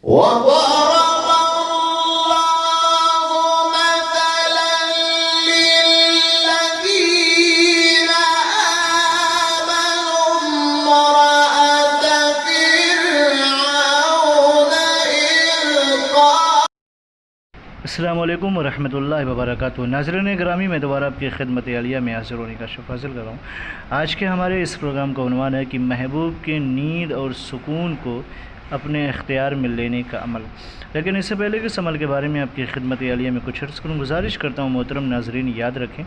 وضرب الله مثلا للذين آمنوا امرأة فرعون إذ قالت السلام علیکم ورحمۃ اللہ وبرکاتہ۔ ناظرین گرامی، میں دوبارہ آپ کی خدمت عالیہ میں حاضر ہونے کا شرف حاصل کر رہا ہوں۔ آج کے ہمارے اس پروگرام کا عنوان ہے کہ محبوب کے نیند اور سکون کو اپنے اختیار میں لینے کا عمل۔ لیکن اس سے پہلے کہ اس عمل کے بارے میں آپ کی خدمت عالیہ میں کچھ عرض کروں، گزارش کرتا ہوں محترم ناظرین یاد رکھیں،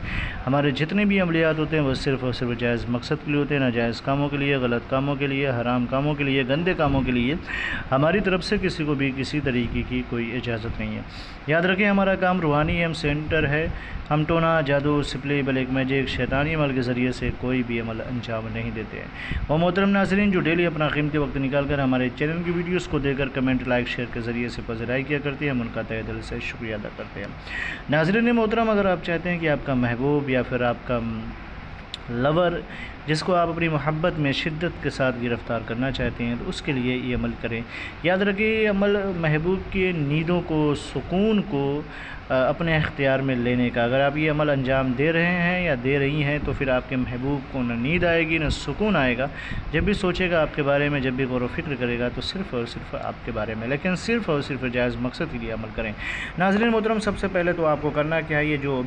ہمارے جتنے بھی عملیات ہوتے ہیں وہ صرف اور صرف جائز مقصد کے لیے ہوتے ہیں، ناجائز کاموں کے لیے، غلط کاموں کے لیے، حرام کاموں کے لیے، گندے کاموں کے لیے ہماری طرف سے کسی کو بھی کسی طریقے کی کوئی اجازت نہیں ہے۔ یاد رکھیں، ہمارا کام روحانی ایم سینٹر ہے، ہم ٹونا، جادو، سپلے، بلیک میجک، شیطانی عمل کے ذریعے سے کوئی بھی عمل انجام نہیں دیتے ہیں۔ وہ محترم ناظرین جو ڈیلی اپنا قیمتی وقت نکال کر ہمارے چینل کی ویڈیوز کو دیکھ کر کمنٹ، لائک، شیئر کے ذریعے سے پذیرائی کیا کرتے ہیں، ہم ان کا تہہ دل سے شکریہ ادا کرتے ہیں۔ ناظرین محترم، اگر آپ چاہتے ہیں کہ آپ کا محبوب یا پھر آپ کا لور جس کو آپ اپنی محبت میں شدت کے ساتھ گرفتار کرنا چاہتے ہیں تو اس کے لیے یہ عمل کریں۔ یاد رکھیں، یہ عمل محبوب کی نیندوں کو، سکون کو اپنے اختیار میں لینے کا۔ اگر آپ یہ عمل انجام دے رہے ہیں یا دے رہی ہیں تو پھر آپ کے محبوب کو نہ نیند آئے گی نہ سکون آئے گا۔ جب بھی سوچے گا آپ کے بارے میں، جب بھی غور و فکر کرے گا تو صرف اور صرف آپ کے بارے میں، لیکن صرف اور صرف جائز مقصد کے لیے عمل کریں۔ ناظرین محترم، سب سے پہلے تو آپ کو کرنا کیا ہے، یہ جو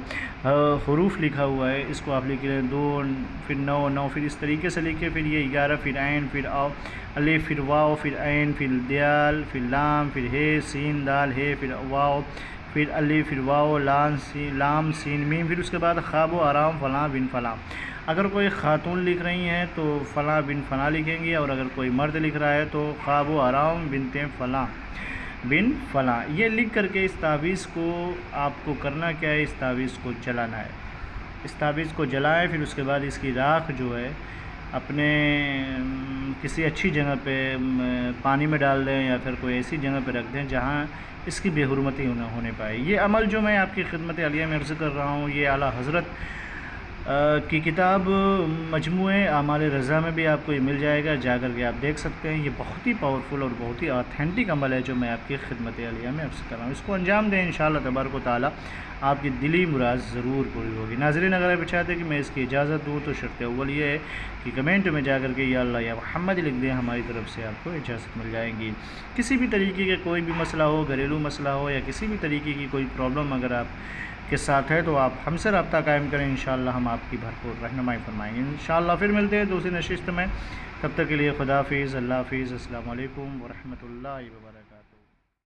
حروف لکھا ہوا ہے اس کو آپ لکھ لیں، 2 پھر 9 پھر اس طریقے سے لکھیں، پھر یہ 11 پھر عین پھر الف پھر واو پھر عین پھر دال پھر لام پھر ہے سین دال ہے پھر واو پھر الف پھر واو لام سین میم، پھر اس کے بعد خواب و آرام فلاں بن فلاں۔ اگر کوئی خاتون لکھ رہی ہیں تو فلاں بن فلاں لکھیں گی، اور اگر کوئی مرد لکھ رہا ہے تو خواب و آرام بنتے فلاں بن فلاں۔ یہ لکھ کر کے اس تعویذ کو آپ کو کرنا کیا ہے، اس تعویذ کو جلانا ہے۔ اس تعویذ کو جلائیں، پھر اس کے بعد اس کی راکھ جو ہے اپنے کسی اچھی جگہ پہ پانی میں ڈال دیں، یا پھر کوئی ایسی جگہ پہ رکھ دیں جہاں اس کی بے حرمتی نہ ہونے پائے۔ یہ عمل جو میں آپ کی خدمت عالیہ میں عرض کر رہا ہوں، یہ اعلیٰ حضرت کی کتاب مجموعہ اعمال رضا میں بھی آپ کو یہ مل جائے گا، جا کر کے آپ دیکھ سکتے ہیں۔ یہ بہت ہی پاورفل اور بہت ہی آتھینٹک عمل ہے جو میں آپ کی خدمت عالیہ میں عرض کر رہا ہوں۔ اس کو انجام دیں، انشاءاللہ تبارک و تعالیٰ آپ کی دلی مراد ضرور پوری ہوگی۔ ناظرین، اگر آپ چاہتے ہیں کہ میں اس کی اجازت دوں تو شرط اول یہ ہے کہ کمنٹ میں جا کر کے یا اللہ یا محمد لکھ دیں، ہماری طرف سے آپ کو اجازت مل جائے گی۔ کسی بھی طریقے کا کوئی بھی مسئلہ ہو، گھریلو مسئلہ ہو یا کسی بھی طریقے کی کوئی پرابلم اگر آپ کے ساتھ ہے تو آپ ہم سے رابطہ قائم کریں، انشاءاللہ ہم آپ کی بھرپور رہنمائی فرمائیں گے۔ انشاءاللہ پھر ملتے ہیں دوسری نشست میں، تب تک کے لیے خدا حافظ، اللہ حافظ، السلام علیکم ورحمۃ اللہ وبرکاتہ۔